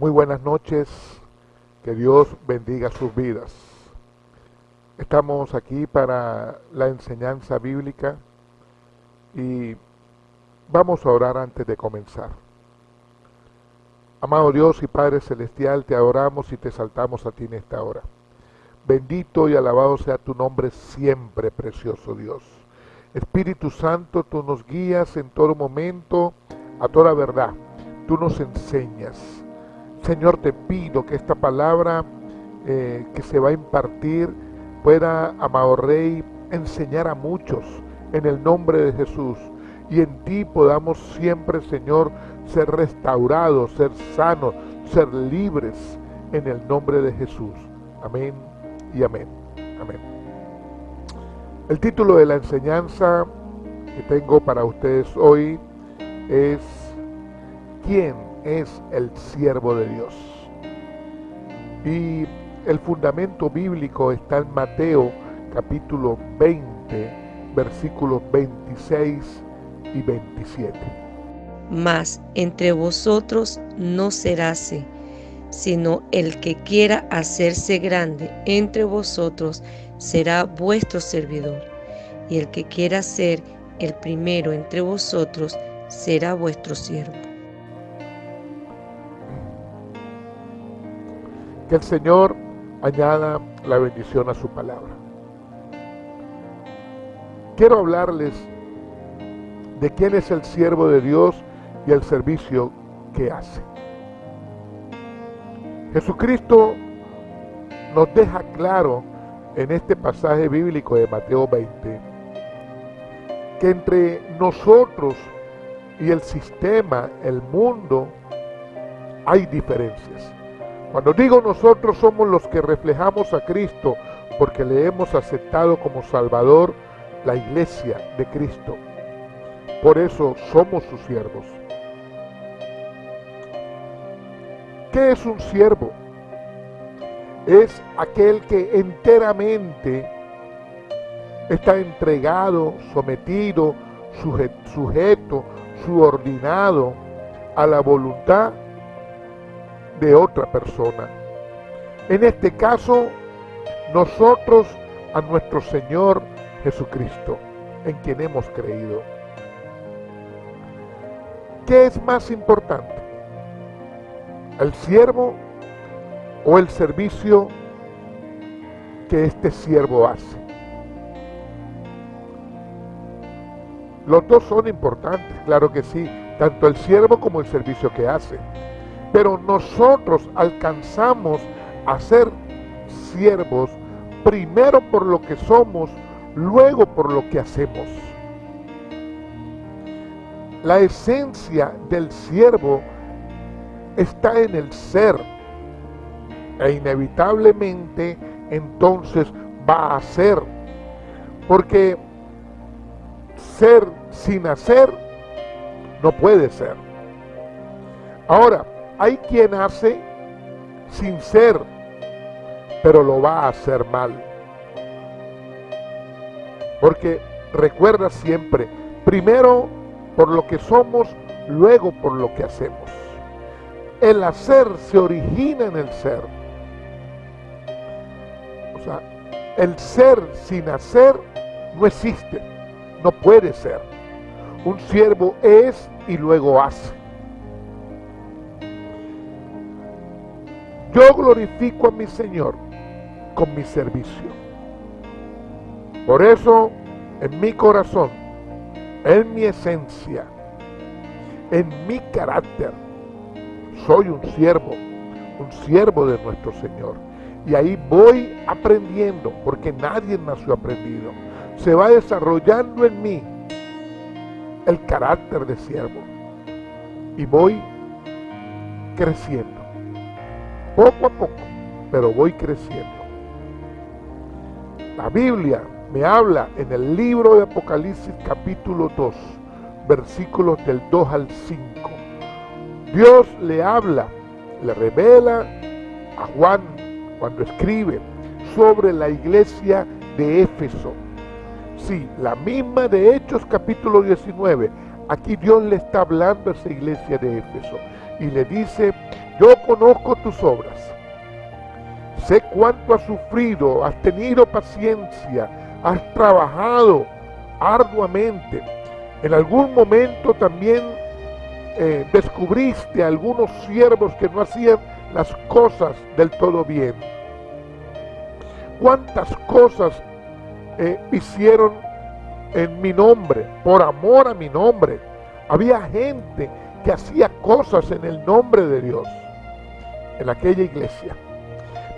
Muy buenas noches, que Dios bendiga sus vidas. Estamos aquí para la enseñanza bíblica y vamos a orar antes de comenzar. Amado Dios y Padre Celestial, te adoramos y te exaltamos a ti en esta hora. Bendito y alabado sea tu nombre siempre, precioso Dios. Espíritu Santo, tú nos guías en todo momento a toda verdad. Tú nos enseñas. Señor, te pido que esta palabra que se va a impartir pueda, amado Rey, enseñar a muchos en el nombre de Jesús. Y en ti podamos siempre, Señor, ser restaurados, ser sanos, ser libres en el nombre de Jesús. Amén y amén. Amén. El título de la enseñanza que tengo para ustedes hoy es ¿quién es el siervo de Dios? Y el fundamento bíblico está en Mateo capítulo 20, versículos 26 y 27. Mas entre vosotros no seráse, sino el que quiera hacerse grande entre vosotros será vuestro servidor, y el que quiera ser el primero entre vosotros será vuestro siervo. Que el Señor añada la bendición a su palabra. Quiero hablarles de quién es el siervo de Dios y el servicio que hace. Jesucristo nos deja claro en este pasaje bíblico de Mateo 20 que entre nosotros y el sistema, el mundo, hay diferencias. Cuando digo nosotros, somos los que reflejamos a Cristo porque le hemos aceptado como Salvador, la iglesia de Cristo. Por eso somos sus siervos. ¿Qué es un siervo? Es aquel que enteramente está entregado, sometido, sujeto, subordinado a la voluntad de otra persona. En este caso, nosotros a nuestro Señor Jesucristo, en quien hemos creído. ¿Qué es más importante? ¿El siervo o el servicio que este siervo hace? Los dos son importantes, claro que sí, tanto el siervo como el servicio que hace. Pero nosotros alcanzamos a ser siervos primero por lo que somos, luego por lo que hacemos. La esencia del siervo está en el ser e inevitablemente entonces va a ser, porque ser sin hacer no puede ser. Ahora, hay quien hace sin ser, pero lo va a hacer mal. Porque recuerda siempre, primero por lo que somos, luego por lo que hacemos. El hacer se origina en el ser. O sea, el ser sin hacer no existe, no puede ser. Un siervo es y luego hace. Yo glorifico a mi Señor con mi servicio. Por eso, en mi corazón, en mi esencia, en mi carácter, soy un siervo de nuestro Señor. Y ahí voy aprendiendo, porque nadie nació aprendido. Se va desarrollando en mí el carácter de siervo. Y voy creciendo. Poco a poco, pero voy creciendo. La Biblia me habla en el libro de Apocalipsis capítulo 2, versículos del 2 al 5. Dios le habla, le revela a Juan cuando escribe sobre la iglesia de Éfeso. Sí, la misma de Hechos capítulo 19. Aquí Dios le está hablando a esa iglesia de Éfeso y le dice: yo conozco tus obras. Sé cuánto has sufrido, has tenido paciencia, has trabajado arduamente. En algún momento también descubriste a algunos siervos que no hacían las cosas del todo bien. Cuántas cosas hicieron en mi nombre, por amor a mi nombre. Había gente que hacía cosas en el nombre de Dios en aquella iglesia.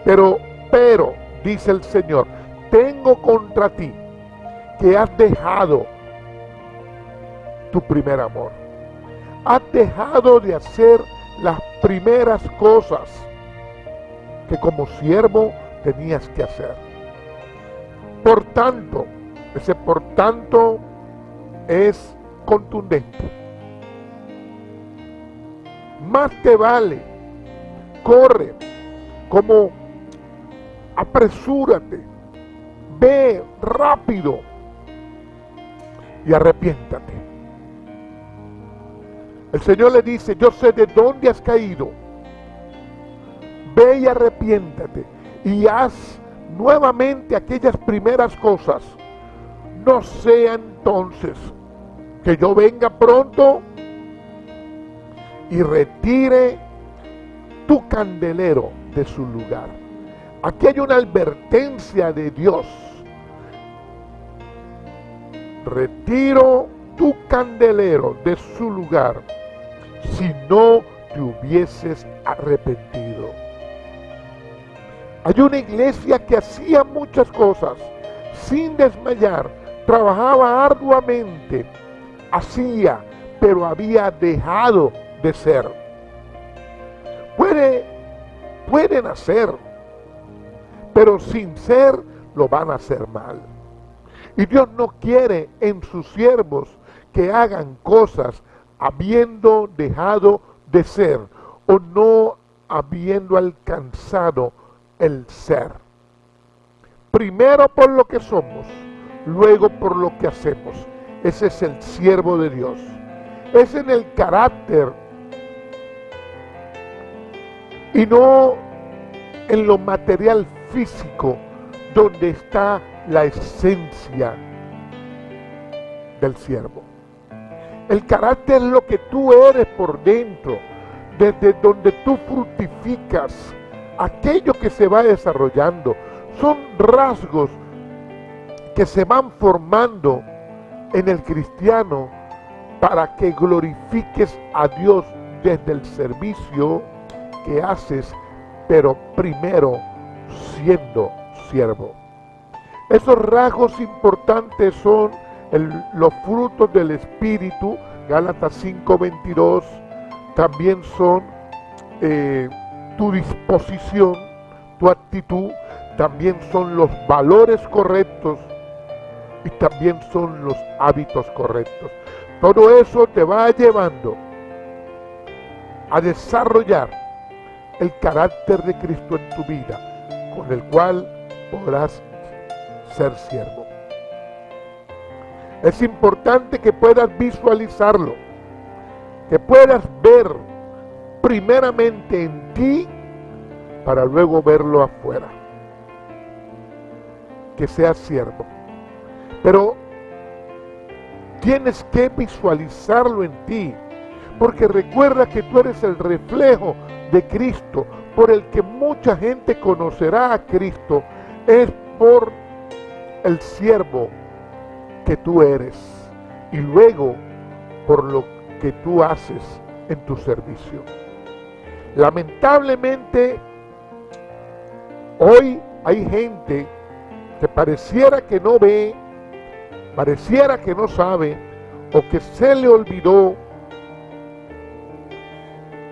Pero, dice el Señor, tengo contra ti que has dejado tu primer amor. Has dejado de hacer las primeras cosas que como siervo tenías que hacer. Por tanto, ese por tanto es contundente. Más te vale, corre, como apresúrate, ve rápido y arrepiéntate. El Señor le dice, yo sé de dónde has caído, ve y arrepiéntate y haz nuevamente aquellas primeras cosas. No sea entonces que yo venga pronto y retire tu candelero de su lugar. Aquí hay una advertencia de Dios. Retiro tu candelero de su lugar si no te hubieses arrepentido. Hay una iglesia que hacía muchas cosas sin desmayar, trabajaba arduamente, hacía, pero había dejado de ser. Pueden hacer, pero sin ser lo van a hacer mal. Y Dios no quiere en sus siervos que hagan cosas habiendo dejado de ser o no habiendo alcanzado el ser. Primero por lo que somos, luego por lo que hacemos. Ese es el siervo de Dios. Es en el carácter y no en lo material físico donde está la esencia del siervo. El carácter es lo que tú eres por dentro, desde donde tú fructificas aquello que se va desarrollando. Son rasgos que se van formando en el cristiano para que glorifiques a Dios desde el servicio que haces, pero primero siendo siervo. Esos rasgos importantes son los frutos del Espíritu, Gálatas 5:22, también son tu disposición, tu actitud, también son los valores correctos y también son los hábitos correctos. Todo eso te va llevando a desarrollar el carácter de Cristo en tu vida, con el cual podrás ser siervo. Es importante que puedas visualizarlo, que puedas ver primeramente en ti para luego verlo afuera. Que seas siervo. Pero tienes que visualizarlo en ti, porque recuerda que tú eres el reflejo de Cristo, por el que mucha gente conocerá a Cristo, es por el siervo que tú eres y luego por lo que tú haces en tu servicio. Lamentablemente, hoy hay gente que pareciera que no ve, pareciera que no sabe, o que se le olvidó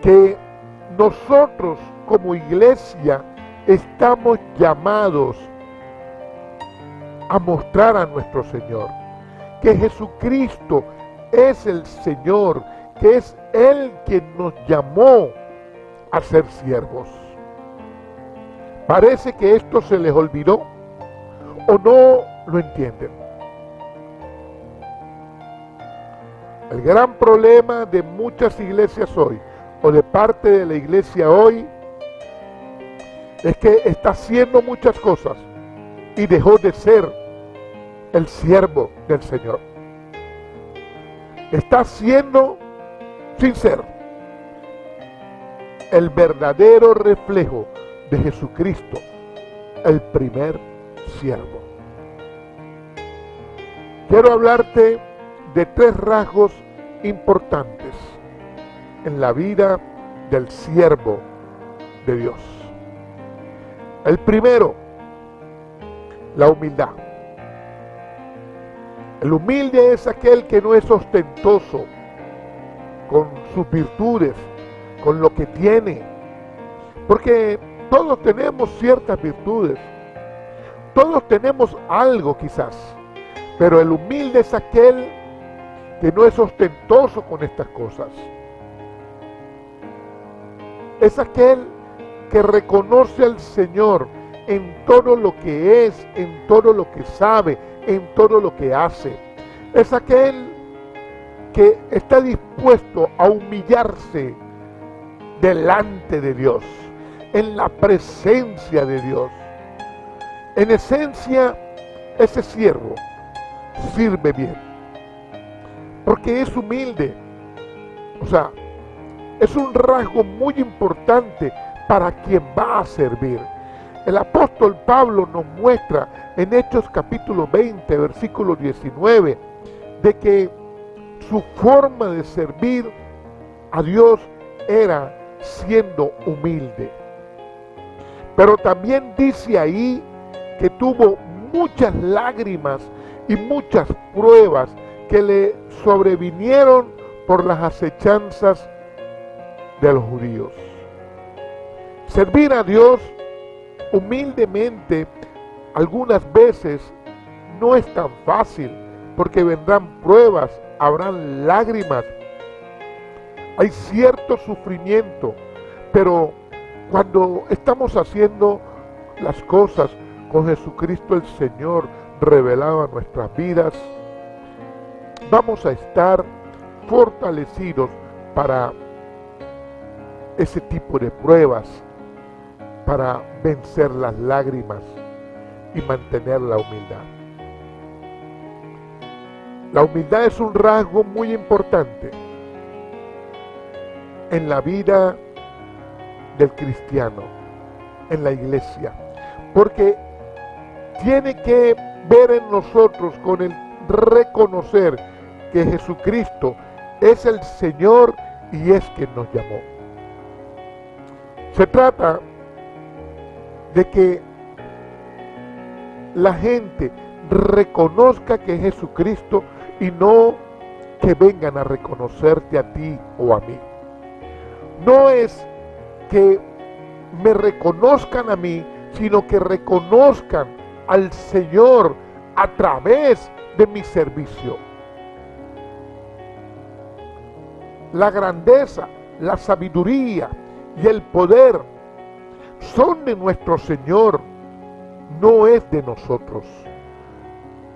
que nosotros como iglesia estamos llamados a mostrar a nuestro Señor, que Jesucristo es el Señor, que es Él quien nos llamó a ser siervos. Parece que esto se les olvidó o no lo entienden. El gran problema de muchas iglesias hoy, o de parte de la iglesia hoy es que está haciendo muchas cosas y dejó de ser el siervo del Señor. Está siendo, sin ser, el verdadero reflejo de Jesucristo, el primer siervo. Quiero hablarte de 3 rasgos importantes en la vida del siervo de Dios. El primero, la humildad. El humilde es aquel que no es ostentoso con sus virtudes, con lo que tiene. Porque todos tenemos ciertas virtudes. Todos tenemos algo quizás. Pero el humilde es aquel que no es ostentoso con estas cosas. Es aquel que reconoce al Señor en todo lo que es, en todo lo que sabe, en todo lo que hace. Es aquel que está dispuesto a humillarse delante de Dios, en la presencia de Dios. En esencia, ese siervo sirve bien, porque es humilde. O sea, es un rasgo muy importante para quien va a servir. El apóstol Pablo nos muestra en Hechos capítulo 20, versículo 19, de que su forma de servir a Dios era siendo humilde. Pero también dice ahí que tuvo muchas lágrimas y muchas pruebas que le sobrevinieron por las acechanzas de los judíos. Servir a Dios humildemente algunas veces no es tan fácil, porque vendrán pruebas, habrán lágrimas, hay cierto sufrimiento, pero cuando estamos haciendo las cosas con Jesucristo el Señor revelado a nuestras vidas, vamos a estar fortalecidos para ese tipo de pruebas, para vencer las lágrimas y mantener la humildad. La humildad es un rasgo muy importante en la vida del cristiano, en la iglesia, porque tiene que ver en nosotros con el reconocer que Jesucristo es el Señor y es quien nos llamó. Se trata de que la gente reconozca que es Jesucristo y no que vengan a reconocerte a ti o a mí. No es que me reconozcan a mí, sino que reconozcan al Señor a través de mi servicio. La grandeza, la sabiduría y el poder son de nuestro Señor, no es de nosotros.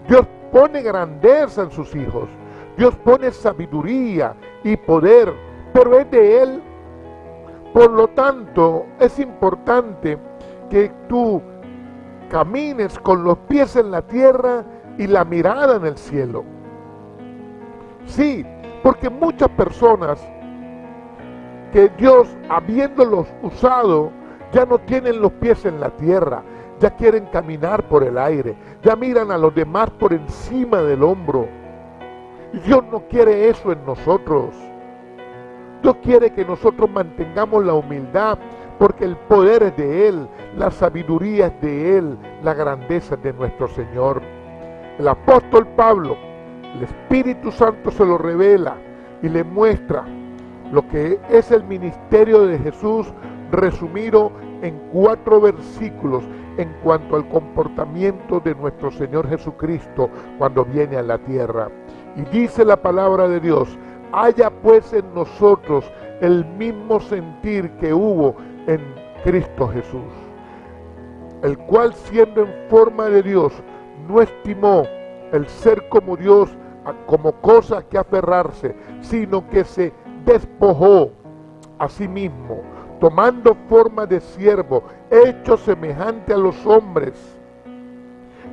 Dios pone grandeza en sus hijos, Dios pone sabiduría y poder, pero es de Él. Por lo tanto, es importante que tú camines con los pies en la tierra y la mirada en el cielo. Sí, porque muchas personas que Dios, habiéndolos usado, ya no tienen los pies en la tierra, ya quieren caminar por el aire, ya miran a los demás por encima del hombro. Y Dios no quiere eso en nosotros. Dios quiere que nosotros mantengamos la humildad, porque el poder es de Él, la sabiduría es de Él, la grandeza es de nuestro Señor. El apóstol Pablo, el Espíritu Santo se lo revela y le muestra lo que es el ministerio de Jesús resumido en 4 versículos en cuanto al comportamiento de nuestro Señor Jesucristo cuando viene a la tierra. Y dice la palabra de Dios: haya pues en nosotros el mismo sentir que hubo en Cristo Jesús, el cual, siendo en forma de Dios, no estimó el ser como Dios como cosa que aferrarse, sino que se despojó asimismo, tomando forma de siervo, hecho semejante a los hombres,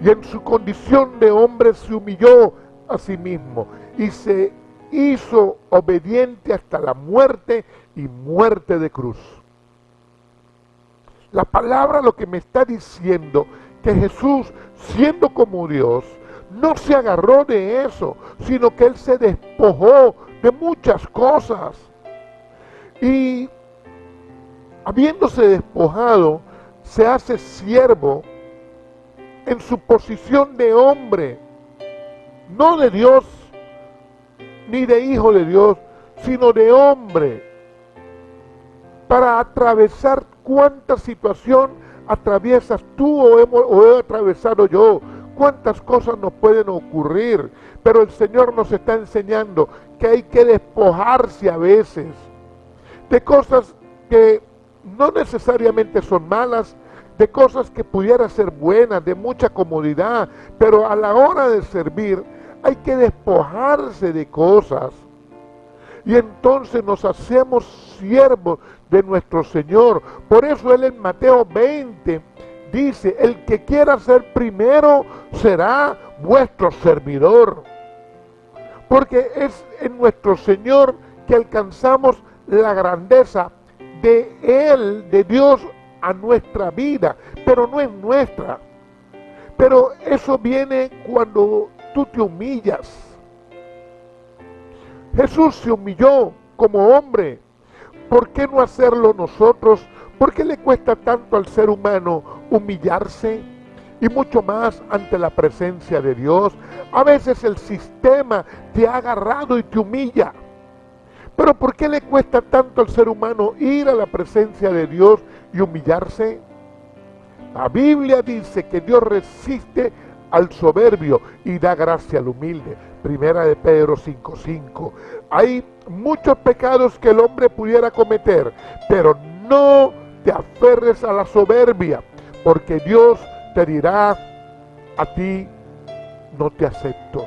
y en su condición de hombre se humilló a sí mismo y se hizo obediente hasta la muerte y muerte de cruz. La palabra lo que me está diciendo que Jesús, siendo como Dios, no se agarró de eso, sino que Él se despojó de muchas cosas. Y habiéndose despojado, se hace siervo en su posición de hombre, no de Dios, ni de hijo de Dios, sino de hombre, para atravesar cuánta situación atraviesas tú o he atravesado yo, cuántas cosas nos pueden ocurrir, pero el Señor nos está enseñando que hay que despojarse a veces de cosas que no necesariamente son malas, de cosas que pudieran ser buenas, de mucha comodidad, pero a la hora de servir hay que despojarse de cosas. Y entonces nos hacemos siervos de nuestro Señor. Por eso Él en Mateo 20 dice, el que quiera ser primero será vuestro servidor. Porque es en nuestro Señor que alcanzamos la grandeza de Él, de Dios a nuestra vida, pero no es nuestra. Pero eso viene cuando tú te humillas. Jesús se humilló como hombre. ¿Por qué no hacerlo nosotros? ¿Por qué le cuesta tanto al ser humano humillarse? Y mucho más ante la presencia de Dios. A veces el sistema te ha agarrado y te humilla. Pero ¿por qué le cuesta tanto al ser humano ir a la presencia de Dios y humillarse? La Biblia dice que Dios resiste al soberbio y da gracia al humilde. Primera de Pedro 5:5. Hay muchos pecados que el hombre pudiera cometer, pero no te aferres a la soberbia, porque Dios te dirá a ti, no te acepto.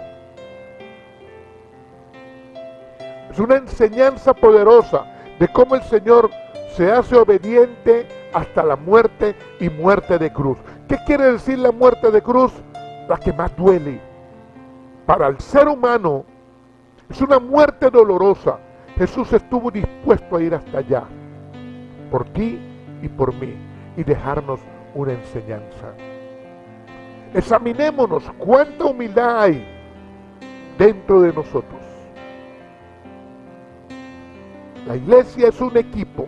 Es una enseñanza poderosa de cómo el Señor se hace obediente hasta la muerte y muerte de cruz. ¿Qué quiere decir la muerte de cruz? La que más duele. Para el ser humano es una muerte dolorosa. Jesús estuvo dispuesto a ir hasta allá, por ti y por mí, y dejarnos una enseñanza. Examinémonos cuánta humildad hay dentro de nosotros. La iglesia es un equipo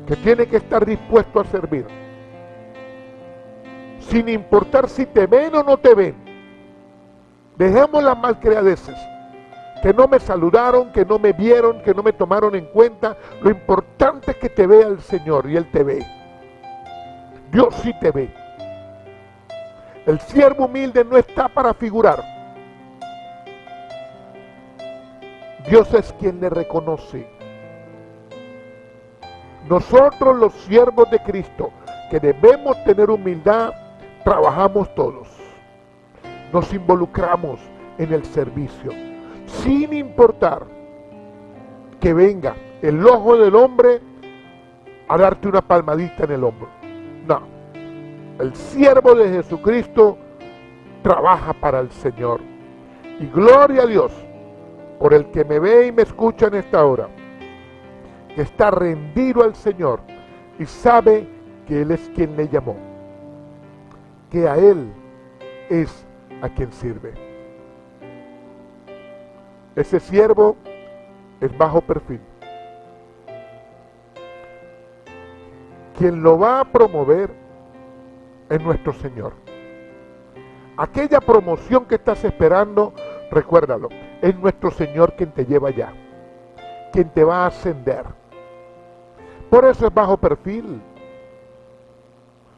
que tiene que estar dispuesto a servir, sin importar si te ven o no te ven. Dejemos las malcriadeces, que no me saludaron, que no me vieron, que no me tomaron en cuenta. Lo importante es que te vea el Señor, y Él te ve. Dios sí te ve. El siervo humilde no está para figurar. Dios es quien le reconoce. Nosotros, los siervos de Cristo, que debemos tener humildad, trabajamos todos. Nos involucramos en el servicio, sin importar que venga el ojo del hombre a darte una palmadita en el hombro. No, el siervo de Jesucristo trabaja para el Señor. Y gloria a Dios por el que me ve y me escucha en esta hora, que está rendido al Señor y sabe que Él es quien le llamó, que a Él es a quien sirve. Ese siervo es bajo perfil. Quien lo va a promover es nuestro Señor. Aquella promoción que estás esperando, recuérdalo, es nuestro Señor quien te lleva allá, quien te va a ascender. Por eso es bajo perfil.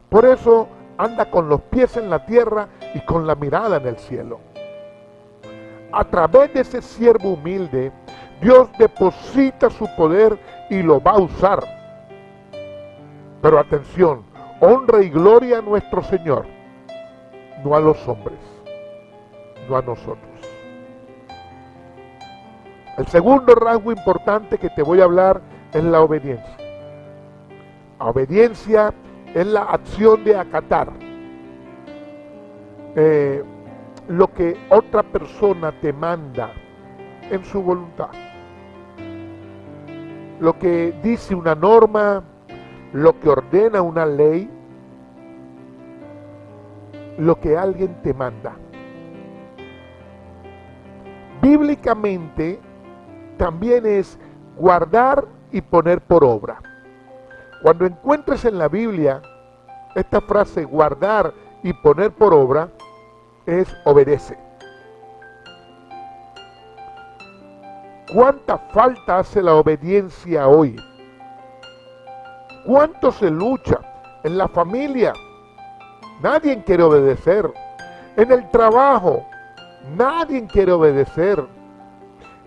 Por eso anda con los pies en la tierra y con la mirada en el cielo. A través de ese siervo humilde, Dios deposita su poder y lo va a usar. Pero atención, honra y gloria a nuestro Señor, no a los hombres, no a nosotros. El segundo rasgo importante que te voy a hablar es la obediencia. La obediencia es la acción de acatar lo que otra persona te manda en su voluntad. Lo que dice una norma, lo que ordena una ley, lo que alguien te manda. Bíblicamente también es guardar y poner por obra. Cuando encuentres en la Biblia esta frase guardar y poner por obra, es obedece. ¿Cuánta falta hace la obediencia hoy? ¿Cuánto se lucha en la familia? Nadie quiere obedecer. En el trabajo, nadie quiere obedecer.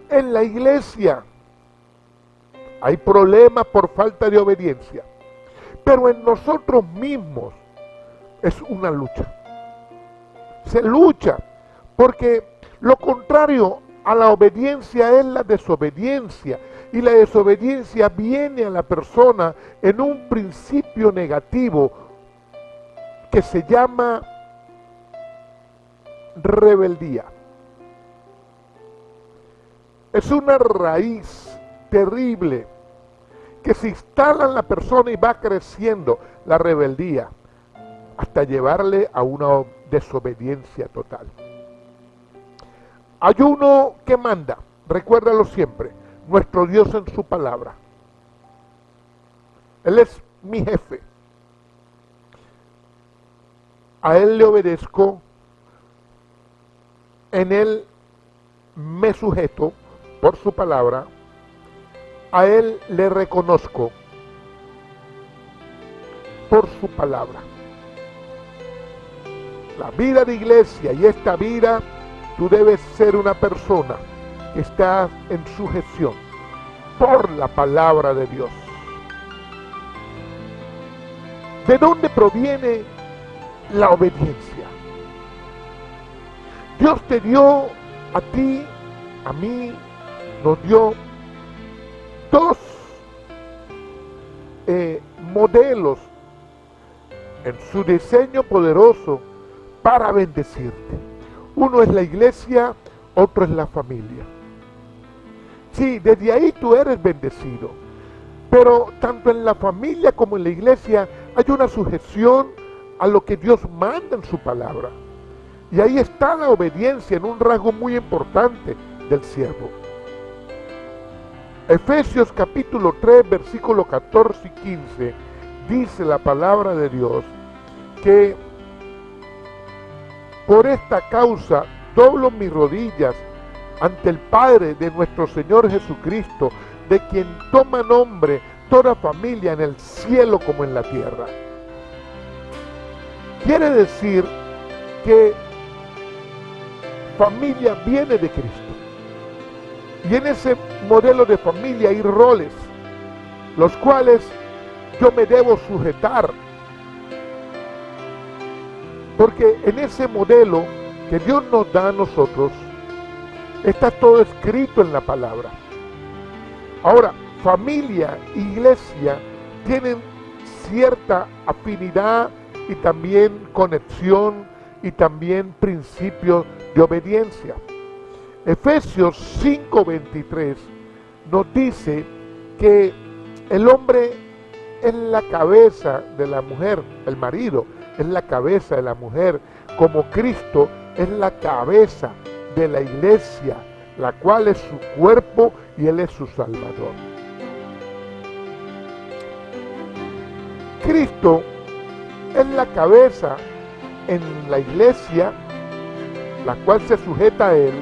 En la iglesia, hay problemas por falta de obediencia. Pero en nosotros mismos es una lucha. Se lucha porque lo contrario a la obediencia es la desobediencia. Y la desobediencia viene a la persona en un principio negativo que se llama rebeldía. Es una raíz terrible que se instala en la persona y va creciendo la rebeldía hasta llevarle a una desobediencia total. Hay uno que manda, recuérdalo siempre, nuestro Dios en su palabra. Él es mi jefe. A Él le obedezco, en Él me sujeto por su palabra, a Él le reconozco por su palabra. La vida de iglesia y esta vida, tú debes ser una persona que está en sujeción por la palabra de Dios. ¿De dónde proviene la obediencia? Dios te dio a ti, a mí, nos dio dos modelos en su diseño poderoso para bendecirte. Uno es la iglesia, otro es la familia. Sí, desde ahí tú eres bendecido. Pero tanto en la familia como en la iglesia hay una sujeción a lo que Dios manda en su palabra. Y ahí está la obediencia en un rasgo muy importante del siervo. Efesios capítulo 3, versículos 14 y 15, dice la palabra de Dios que por esta causa doblo mis rodillas ante el Padre de nuestro Señor Jesucristo, de quien toma nombre toda familia en el cielo como en la tierra. Quiere decir que familia viene de Cristo. Y en ese modelo de familia hay roles, los cuales yo me debo sujetar. Porque en ese modelo que Dios nos da a nosotros, está todo escrito en la palabra. Ahora, familia e iglesia tienen cierta afinidad y también conexión y también principios de obediencia. Efesios 5:23 nos dice que el hombre es la cabeza de la mujer, el marido es la cabeza de la mujer, como Cristo es la cabeza de la iglesia, la cual es su cuerpo y Él es su Salvador. Cristo es la cabeza en la iglesia, la cual se sujeta a Él,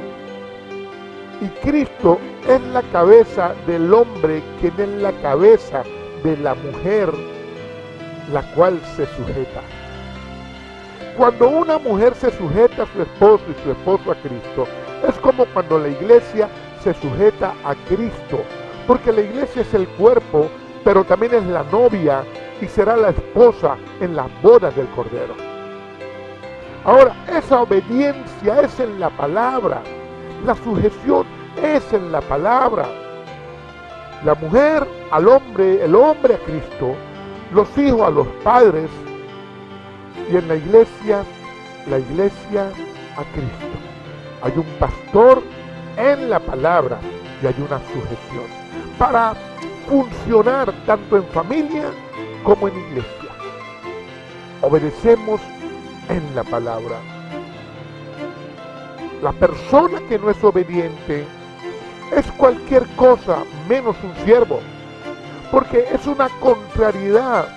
y Cristo es la cabeza del hombre, quien es la cabeza de la mujer, la cual se sujeta. Cuando una mujer se sujeta a su esposo y su esposo a Cristo, es como cuando la iglesia se sujeta a Cristo, porque la iglesia es el cuerpo, pero también es la novia y será la esposa en las bodas del Cordero. Ahora, esa obediencia es en la palabra, la sujeción es en la palabra. La mujer al hombre, el hombre a Cristo, los hijos a los padres y en la iglesia a Cristo. Hay un pastor en la palabra y hay una sujeción para funcionar tanto en familia como en iglesia. Obedecemos en la palabra. La persona que no es obediente es cualquier cosa menos un siervo, porque es una contrariedad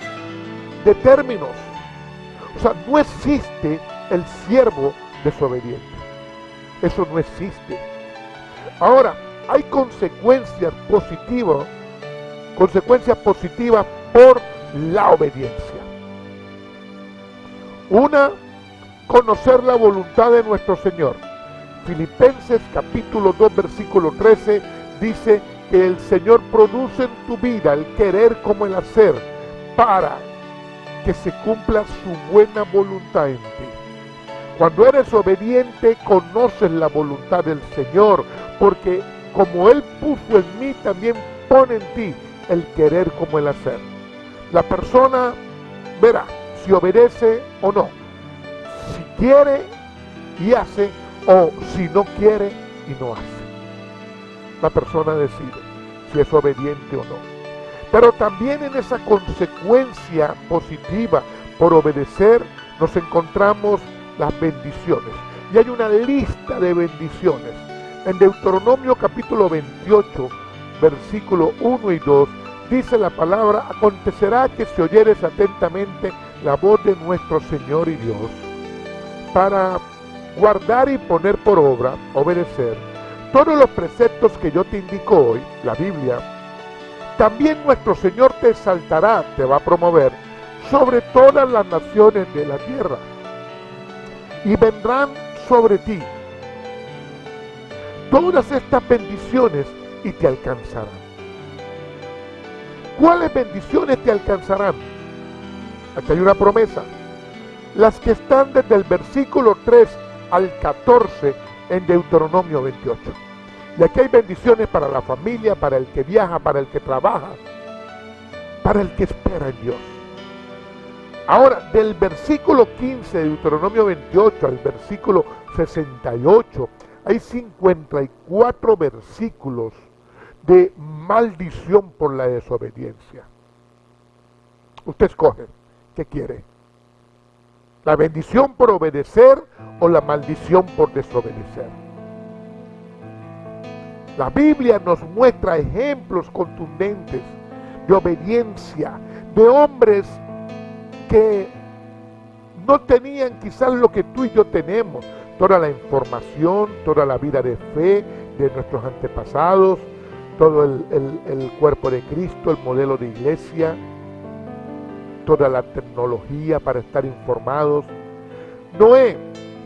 de términos. O sea, no existe el siervo desobediente. Eso no existe. Ahora, hay consecuencias positivas por la obediencia. Una, conocer la voluntad de nuestro Señor. Filipenses capítulo 2 versículo 13 dice que el Señor produce en tu vida el querer como el hacer para que se cumpla su buena voluntad en ti. Cuando eres obediente, conoces la voluntad del Señor, porque como Él puso en mí, también pone en ti el querer como el hacer. La persona verá si obedece o no, si quiere y hace, o si no quiere y no hace. La persona decide si es obediente o no. Pero también en esa consecuencia positiva por obedecer nos encontramos las bendiciones. Y hay una lista de bendiciones. En Deuteronomio capítulo 28, versículo 1 y 2, dice la palabra: acontecerá que si oyeres atentamente la voz de nuestro Señor y Dios, para guardar y poner por obra, obedecer, todos los preceptos que yo te indico hoy, la Biblia, también nuestro Señor te exaltará, te va a promover sobre todas las naciones de la tierra, y vendrán sobre ti todas estas bendiciones y te alcanzarán. ¿Cuáles bendiciones te alcanzarán? Aquí hay una promesa. Las que están desde el versículo 3 al 14 en Deuteronomio 28. Y aquí hay bendiciones para la familia, para el que viaja, para el que trabaja, para el que espera en Dios. Ahora, del versículo 15 de Deuteronomio 28 al versículo 68, hay 54 versículos de maldición por la desobediencia. Usted escoge, ¿qué quiere? ¿La bendición por obedecer o la maldición por desobedecer? La Biblia nos muestra ejemplos contundentes de obediencia, de hombres que no tenían quizás lo que tú y yo tenemos, toda la información, toda la vida de fe de nuestros antepasados, todo el cuerpo de Cristo, el modelo de iglesia, toda la tecnología para estar informados. Noé,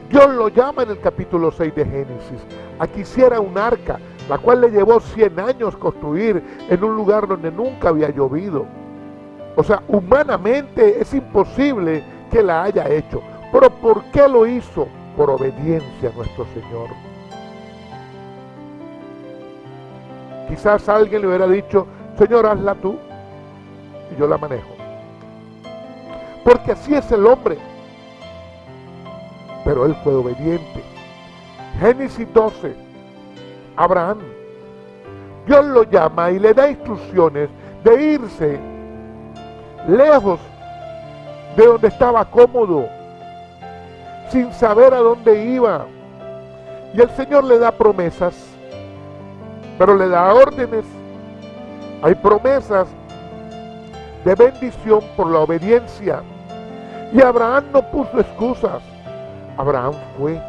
Dios lo llama en el capítulo 6 de Génesis, a que hiciera un arca, la cual le llevó 100 años construir en un lugar donde nunca había llovido. O sea, humanamente es imposible que la haya hecho. Pero ¿por qué lo hizo? Por obediencia a nuestro Señor. Quizás alguien le hubiera dicho: Señor, hazla tú y yo la manejo. Porque así es el hombre. Pero él fue obediente. Génesis 12, Abraham, Dios lo llama y le da instrucciones de irse lejos de donde estaba cómodo, sin saber a dónde iba. Y el Señor le da promesas, pero le da órdenes. Hay promesas de bendición por la obediencia. Y Abraham no puso excusas. Abraham fue.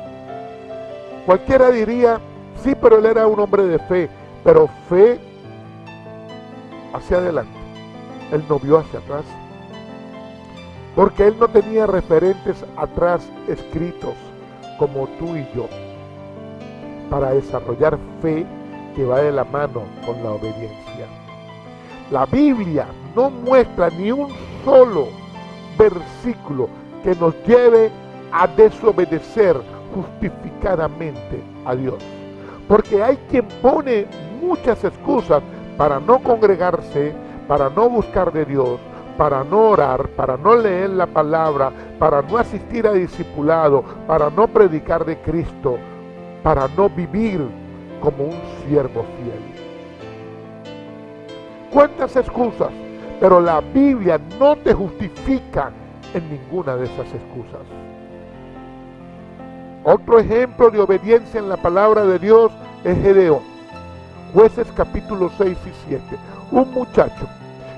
Cualquiera diría: sí, pero él era un hombre de fe. Pero fe hacia adelante. Él no vio hacia atrás. Porque él no tenía referentes atrás escritos como tú y yo, para desarrollar fe que va de la mano con la obediencia. La Biblia no muestra ni un solo versículo que nos lleve a desobedecer justificadamente a Dios. Porque hay quien pone muchas excusas para no congregarse, para no buscar de Dios, para no orar, para no leer la palabra, para no asistir a discipulado, para no predicar de Cristo, para no vivir como un siervo fiel. ¿Cuántas excusas? Pero la Biblia no te justifica en ninguna de esas excusas. Otro ejemplo de obediencia en la palabra de Dios es Gedeón. Jueces capítulo 6 y 7. Un muchacho,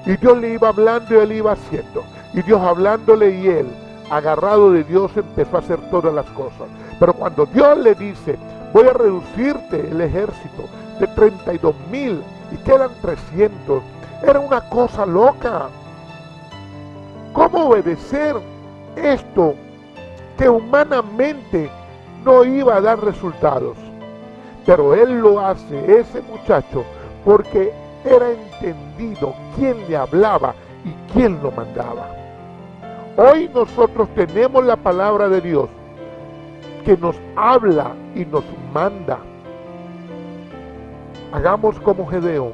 y Dios le iba hablando y él iba haciendo. Y Dios hablándole y él, agarrado de Dios, empezó a hacer todas las cosas. Pero cuando Dios le dice, voy a reducirte el ejército de 32,000 y quedan 300, era una cosa loca. ¿Cómo obedecer esto que humanamente no iba a dar resultados? Pero él lo hace, ese muchacho, porque era entendido quién le hablaba y quién lo mandaba. Hoy nosotros tenemos la palabra de Dios que nos habla y nos manda. Hagamos como Gedeón,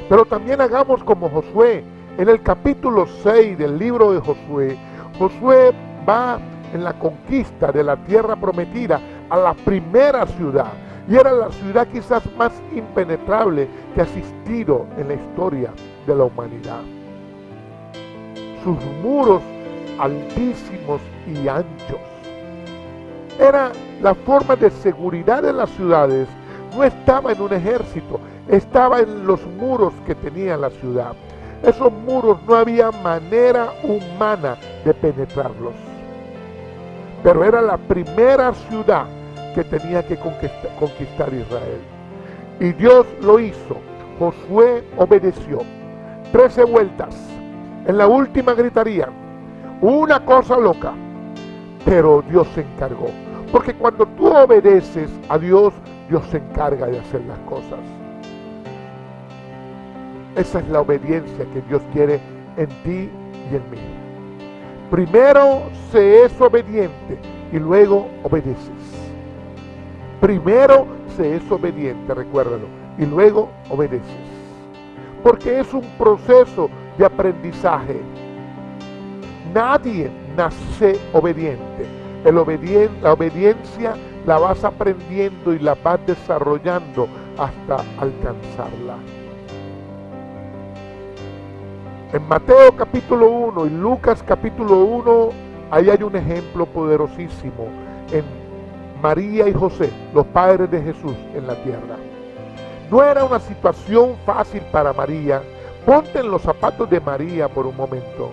pero también hagamos como Josué. En el capítulo 6 del libro de Josué, Josué va en la conquista de la tierra prometida a la primera ciudad, y era la ciudad quizás más impenetrable que ha existido en la historia de la humanidad. Sus muros altísimos y anchos. Era la forma de seguridad de las ciudades. No estaba en un ejército, estaba en los muros que tenía la ciudad. Esos muros no había manera humana de penetrarlos. Pero era la primera ciudad que tenía que conquistar Israel. Y Dios lo hizo. Josué obedeció. 13 vueltas. En la última gritaría. Una cosa loca. Pero Dios se encargó. Porque cuando tú obedeces a Dios, Dios se encarga de hacer las cosas. Esa es la obediencia que Dios quiere en ti y en mí. Primero se es obediente y luego obedeces. Primero se es obediente, recuérdalo, y luego obedeces. Porque es un proceso de aprendizaje. Nadie nace obediente. La obediencia la vas aprendiendo y la vas desarrollando hasta alcanzarla. En Mateo capítulo 1 y Lucas capítulo 1, ahí hay un ejemplo poderosísimo en María y José, los padres de Jesús en la tierra. No era una situación fácil para María. Ponte en los zapatos de María por un momento.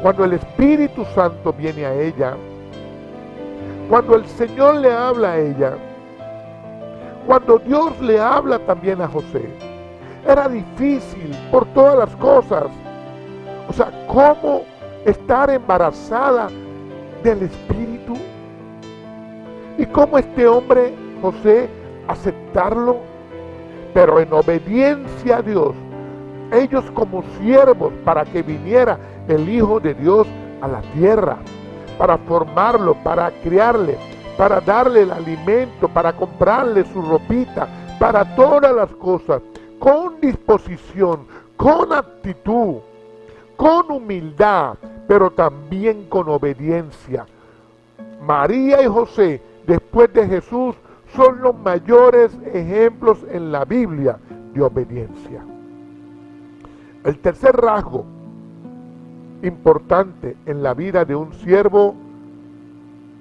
Cuando el Espíritu Santo viene a ella, cuando el Señor le habla a ella, cuando Dios le habla también a José, era difícil por todas las cosas. O sea, ¿cómo estar embarazada del Espíritu? ¿Y cómo este hombre, José, aceptarlo? Pero en obediencia a Dios, ellos como siervos para que viniera el Hijo de Dios a la tierra, para formarlo, para criarle, para darle el alimento, para comprarle su ropita, para todas las cosas, con disposición, con actitud, con humildad, pero también con obediencia. María y José, después de Jesús, son los mayores ejemplos en la Biblia de obediencia. El tercer rasgo importante en la vida de un siervo,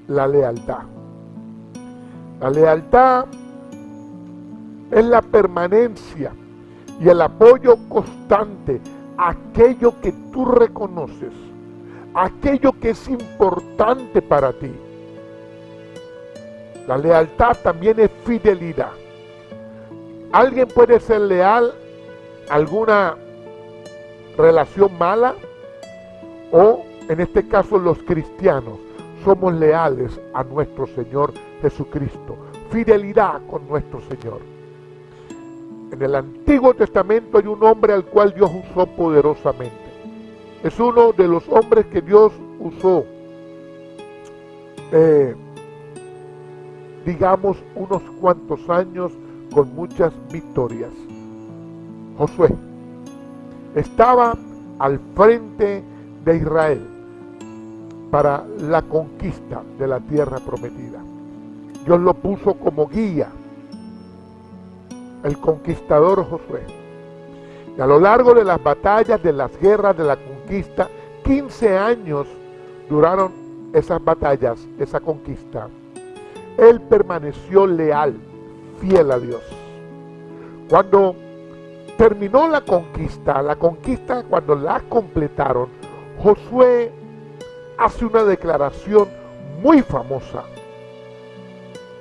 la lealtad. La lealtad es la permanencia y el apoyo constante a aquello que tú reconoces, aquello que es importante para ti. La lealtad también es fidelidad. Alguien puede ser leal a alguna relación mala, o en este caso los cristianos somos leales a nuestro Señor Jesucristo. Fidelidad con nuestro Señor. En el Antiguo Testamento hay un hombre al cual Dios usó poderosamente. Es uno de los hombres que Dios usó, digamos, unos cuantos años con muchas victorias. Josué estaba al frente de Israel para la conquista de la tierra prometida. Dios lo puso como guía, el conquistador Josué. Y a lo largo de las batallas, de las guerras, de la conquista, 15 años duraron esas batallas, esa conquista. Él permaneció leal, fiel a Dios. Cuando terminó la conquista cuando la completaron, Josué hace una declaración muy famosa,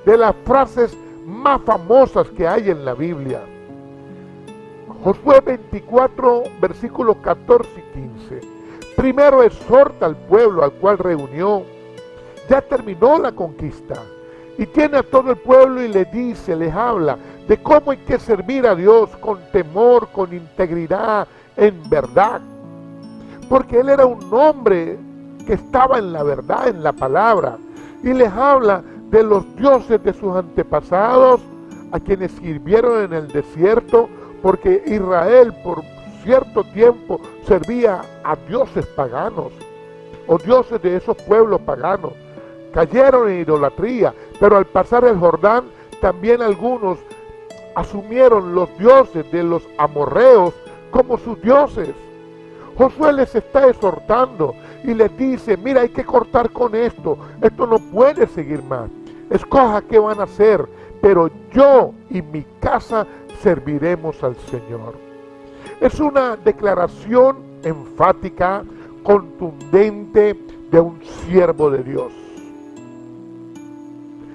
de las frases más famosas que hay en la Biblia. Josué 24, versículos 14 y 15. Primero exhorta al pueblo al cual reunió. Ya terminó la conquista y tiene a todo el pueblo y les dice, les habla de cómo hay que servir a Dios con temor, con integridad, en verdad. Porque él era un hombre que estaba en la verdad, en la palabra. Y les habla de los dioses de sus antepasados, a quienes sirvieron en el desierto, porque Israel por cierto tiempo servía a dioses paganos, o dioses de esos pueblos paganos. Cayeron en idolatría, pero al pasar el Jordán, también algunos asumieron los dioses de los amorreos como sus dioses. Josué les está exhortando y les dice, mira, hay que cortar con esto no puede seguir más. Escoja qué van a hacer, pero yo y mi casa serviremos al Señor. Es una declaración enfática, contundente de un siervo de Dios.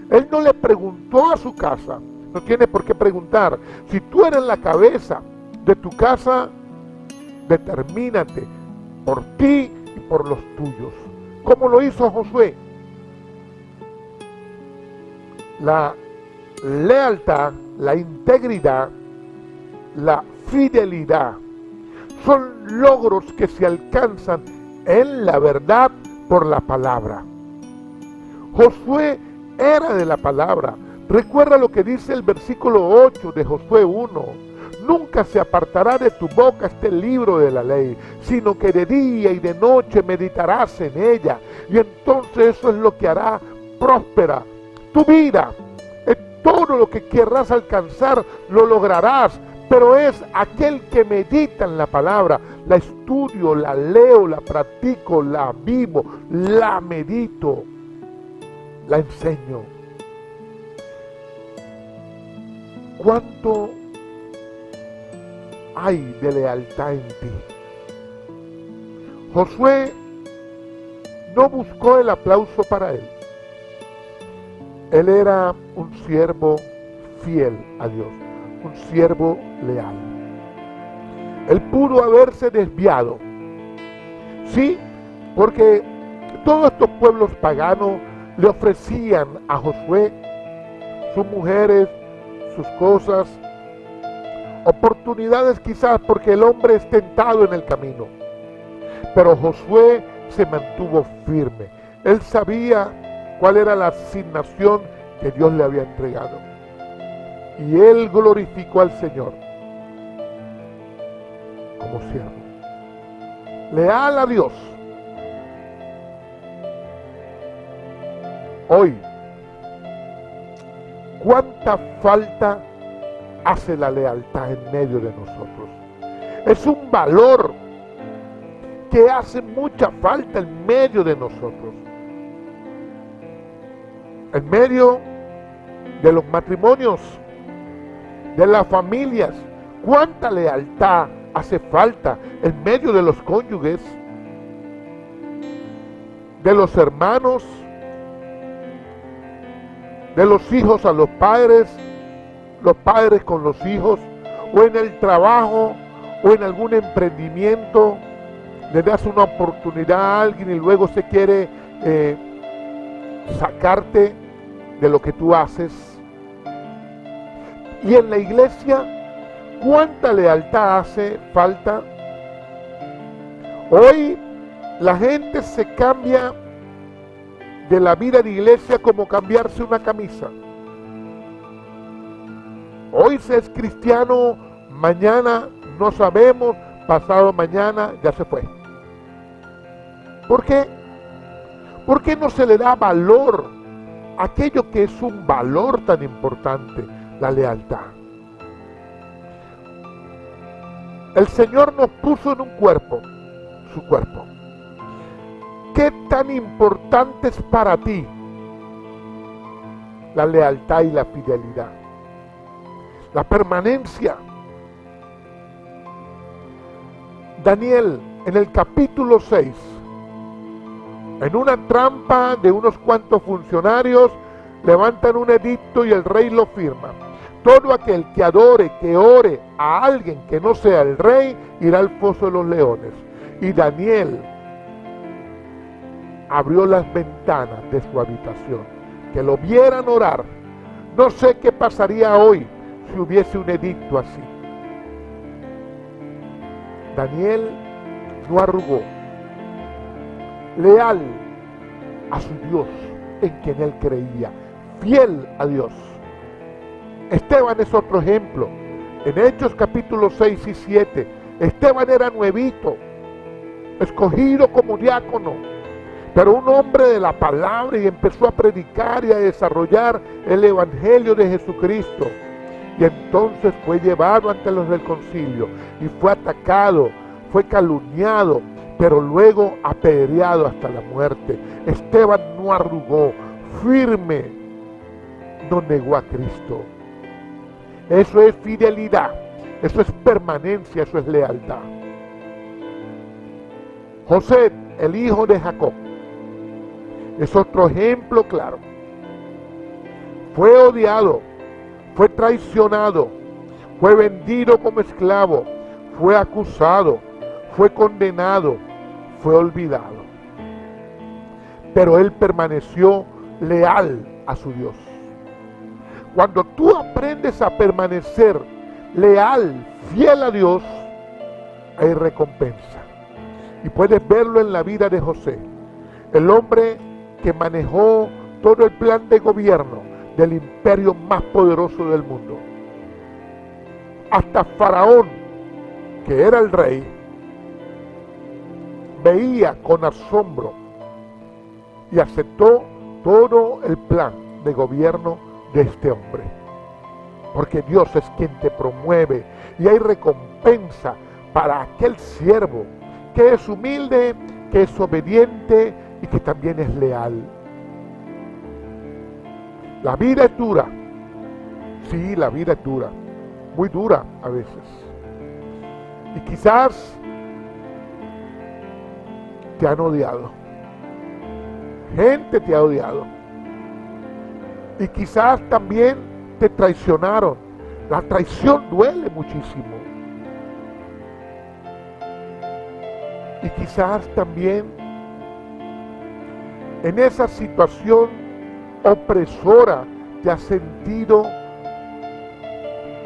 Él no le preguntó a su casa, no tiene por qué preguntar. Si tú eres la cabeza de tu casa, determínate por ti y por los tuyos. ¿Cómo lo hizo Josué? La lealtad, la integridad, la fidelidad son logros que se alcanzan en la verdad por la palabra. Josué era de la palabra. Recuerda lo que dice el versículo 8 de Josué 1. Nunca se apartará de tu boca este libro de la ley, sino que de día y de noche meditarás en ella. Y entonces eso es lo que hará próspera tu vida. En todo lo que querrás alcanzar lo lograrás. Pero es aquel que medita en la palabra. La estudio, la leo, la practico, la vivo, la medito, la enseño. ¿Cuánto hay de lealtad en ti? Josué no buscó el aplauso para él. Él era un siervo fiel a Dios, un siervo leal. Él pudo haberse desviado, sí, porque todos estos pueblos paganos le ofrecían a Josué sus mujeres, sus cosas, oportunidades quizás porque el hombre es tentado en el camino. Pero Josué se mantuvo firme. Él sabía cuál era la asignación que Dios le había entregado. Y él glorificó al Señor como siervo, leal a Dios. Hoy, ¿cuánta falta hace la lealtad en medio de nosotros? Es un valor que hace mucha falta en medio de nosotros. En medio de los matrimonios, de las familias, ¿cuánta lealtad hace falta en medio de los cónyuges, de los hermanos, de los hijos a los padres con los hijos, o en el trabajo, o en algún emprendimiento? Le das una oportunidad a alguien y luego se quiere sacarte de lo que tú haces. Y en la iglesia, ¿cuánta lealtad hace falta? Hoy la gente se cambia de la vida de iglesia como cambiarse una camisa. Hoy se es cristiano, mañana no sabemos, pasado mañana ya se fue. ¿Por qué? ¿Por qué no se le da valor a aquello que es un valor tan importante, la lealtad? El Señor nos puso en un cuerpo, su cuerpo. ¿Qué tan importante es para ti la lealtad y la fidelidad? La permanencia. Daniel, en el capítulo 6, en una trampa de unos cuantos funcionarios, levantan un edicto y el rey lo firma. Todo aquel que adore, que ore a alguien que no sea el rey, irá al foso de los leones. Y Daniel abrió las ventanas de su habitación, que lo vieran orar. No sé qué pasaría hoy si hubiese un edicto así. Daniel no arrugó, leal a su Dios en quien él creía, fiel a Dios. Esteban es otro ejemplo. En Hechos capítulos 6 y 7, Esteban era nuevito, escogido como diácono, pero un hombre de la palabra, y empezó a predicar y a desarrollar el evangelio de Jesucristo. Y entonces fue llevado ante los del concilio y fue atacado, fue calumniado, pero luego apedreado hasta la muerte. Esteban no arrugó, firme, no negó a Cristo. Eso es fidelidad, eso es permanencia, eso es lealtad. José, el hijo de Jacob, es otro ejemplo claro. Fue odiado, fue traicionado, fue vendido como esclavo, fue acusado, fue condenado, fue olvidado. Pero él permaneció leal a su Dios. Cuando tú aprendes a permanecer leal, fiel a Dios, hay recompensa. Y puedes verlo en la vida de José, el hombre que manejó todo el plan de gobierno del imperio más poderoso del mundo. Hasta Faraón, que era el rey, veía con asombro y aceptó todo el plan de gobierno de este hombre. Porque Dios es quien te promueve y hay recompensa para aquel siervo que es humilde, que es obediente y que también es leal. La vida es dura. Sí, la vida es dura. Muy dura a veces. Y quizás te han odiado. Gente te ha odiado. Y quizás también te traicionaron. La traición duele muchísimo. Y quizás también en esa situación opresora te has sentido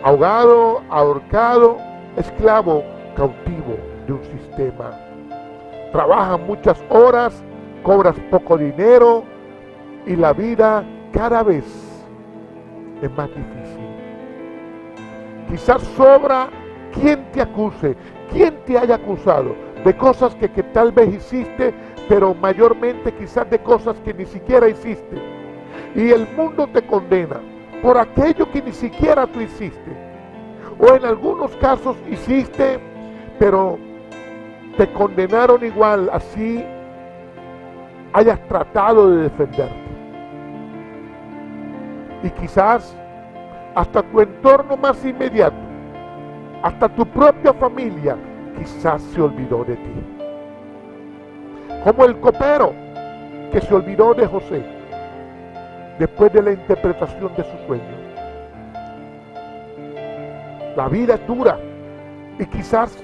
ahogado, ahorcado, esclavo, cautivo de un sistema. Trabajas muchas horas, cobras poco dinero y la vida cada vez es más difícil. Quizás sobra quien te acuse, quien te haya acusado de cosas que tal vez hiciste, pero mayormente quizás de cosas que ni siquiera hiciste. Y el mundo te condena por aquello que ni siquiera tú hiciste. O en algunos casos hiciste, pero te condenaron igual, así hayas tratado de defenderte. Y quizás hasta tu entorno más inmediato, hasta tu propia familia, quizás se olvidó de ti. Como el copero que se olvidó de José después de la interpretación de su sueño. La vida es dura y quizás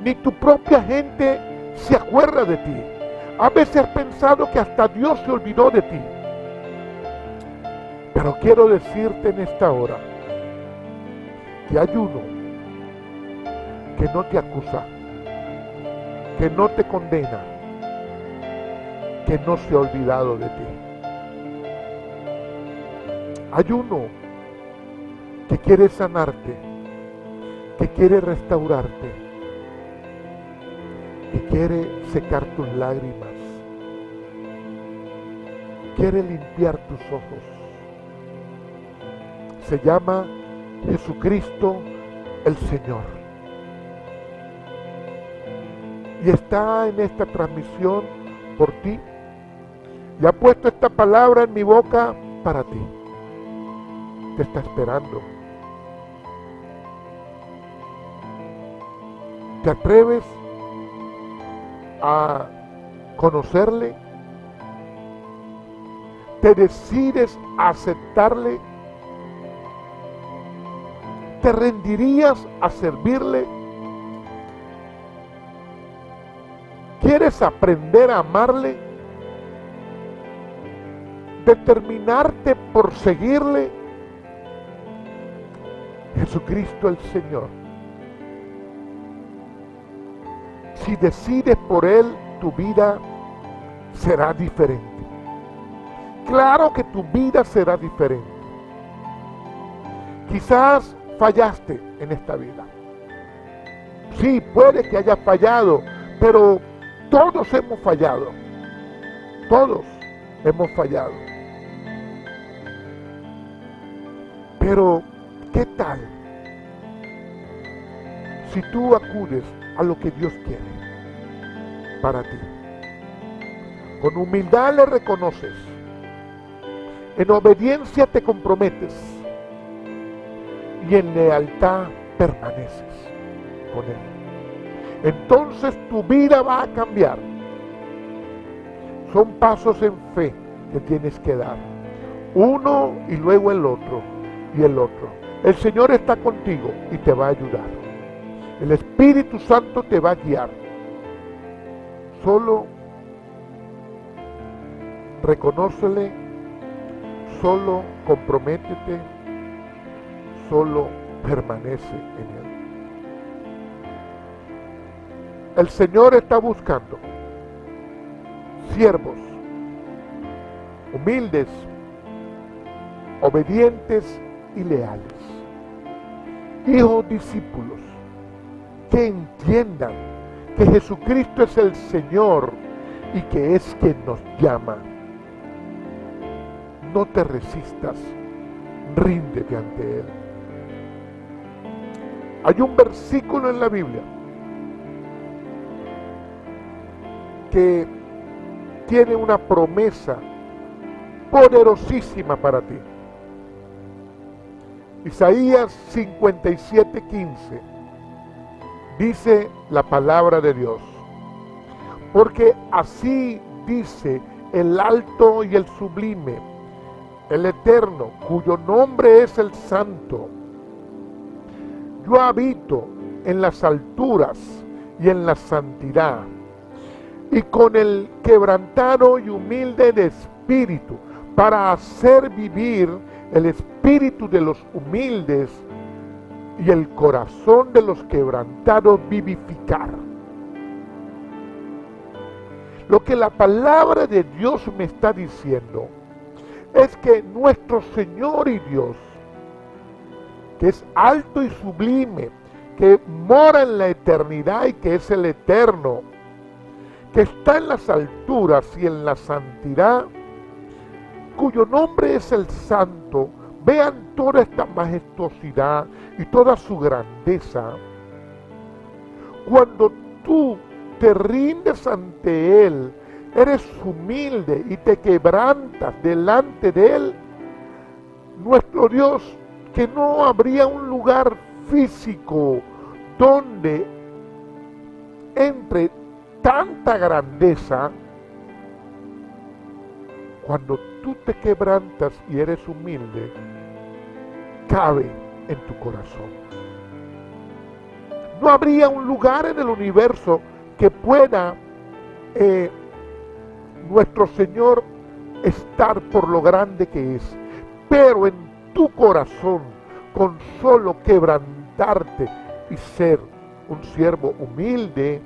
ni tu propia gente se acuerda de ti. A veces has pensado que hasta Dios se olvidó de ti. Pero quiero decirte en esta hora que hay uno que no te acusa, que no te condena, que no se ha olvidado de ti. Hay uno que quiere sanarte, que quiere restaurarte, que quiere secar tus lágrimas, quiere limpiar tus ojos. Se llama Jesucristo el Señor. Y está en esta transmisión por ti. Y ha puesto esta palabra en mi boca para ti. Te está esperando. ¿Te atreves a conocerle? ¿Te decides a aceptarle? ¿Te rendirías a servirle? ¿Quieres aprender a amarle? ¿Determinarte por seguirle? Jesucristo el Señor. Si decides por Él, tu vida será diferente. Claro que tu vida será diferente. Quizás fallaste en esta vida. Sí, puede que hayas fallado, pero todos hemos fallado. Todos hemos fallado. Pero, ¿qué tal si tú acudes a lo que Dios quiere para ti? Con humildad le reconoces. En obediencia te comprometes. Y en lealtad permaneces con Él. Entonces tu vida va a cambiar. Son pasos en fe que tienes que dar. Uno y luego el otro y el otro. El Señor está contigo y te va a ayudar. El Espíritu Santo te va a guiar. Solo reconócele, solo comprométete, solo permanece en Él. El Señor está buscando siervos humildes, obedientes y leales. Hijos discípulos que entiendan que Jesucristo es el Señor y que es quien nos llama. No te resistas, ríndete ante Él. Hay un versículo en la Biblia que tiene una promesa poderosísima para ti. Isaías 57:15 dice la palabra de Dios: porque así dice el alto y el sublime, el eterno, cuyo nombre es el santo. Yo habito en las alturas y en la santidad, y con el quebrantado y humilde de espíritu, para hacer vivir el espíritu de los humildes y el corazón de los quebrantados vivificar. Lo que la palabra de Dios me está diciendo es que nuestro Señor y Dios, que es alto y sublime, que mora en la eternidad y que es el eterno, que está en las alturas y en la santidad, cuyo nombre es el santo, vean toda esta majestuosidad y toda su grandeza. Cuando tú te rindes ante Él, eres humilde y te quebrantas delante de Él, nuestro Dios, que no habría un lugar físico donde entre tanta grandeza. Cuando tú te quebrantas y eres humilde, cabe en tu corazón. No habría un lugar en el universo que pueda nuestro Señor estar por lo grande que es. Pero en tu corazón, con solo quebrantarte y ser un siervo humilde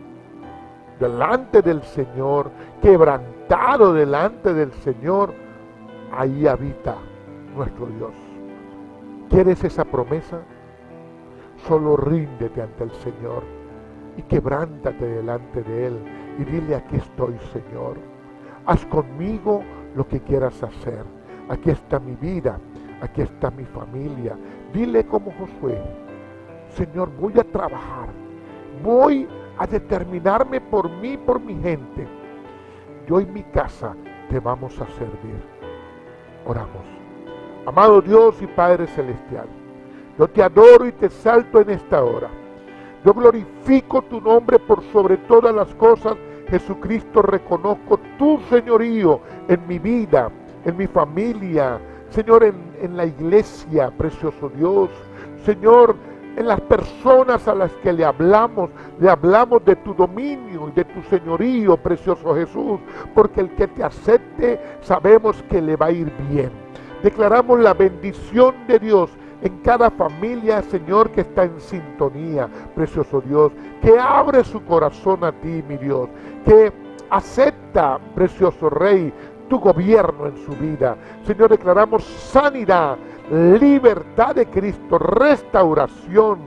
delante del Señor, quebrantado delante del Señor, ahí habita nuestro Dios. ¿Quieres esa promesa? Solo ríndete ante el Señor y quebrántate delante de Él y dile: aquí estoy, Señor. Haz conmigo lo que quieras hacer. Aquí está mi vida, aquí está mi familia. Dile como Josué: Señor, voy a trabajar, voy a determinarme por mí, por mi gente. Yo y mi casa te vamos a servir. Oramos. Amado Dios y Padre Celestial, yo te adoro y te exalto en esta hora. Yo glorifico tu nombre por sobre todas las cosas. Jesucristo, reconozco tu señorío en mi vida, en mi familia, Señor, en la iglesia, precioso Dios. Señor, en las personas a las que le hablamos de tu dominio y de tu señorío, precioso Jesús, porque el que te acepte sabemos que le va a ir bien. Declaramos la bendición de Dios en cada familia, Señor, que está en sintonía, precioso Dios, que abre su corazón a ti, mi Dios, que acepta, precioso Rey, tu gobierno en su vida. Señor, declaramos sanidad, libertad de Cristo, restauración,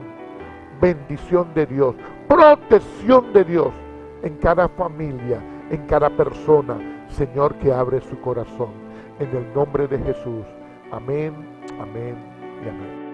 bendición de Dios, protección de Dios en cada familia, en cada persona, Señor, que abre su corazón. En el nombre de Jesús. Amén, amén y amén.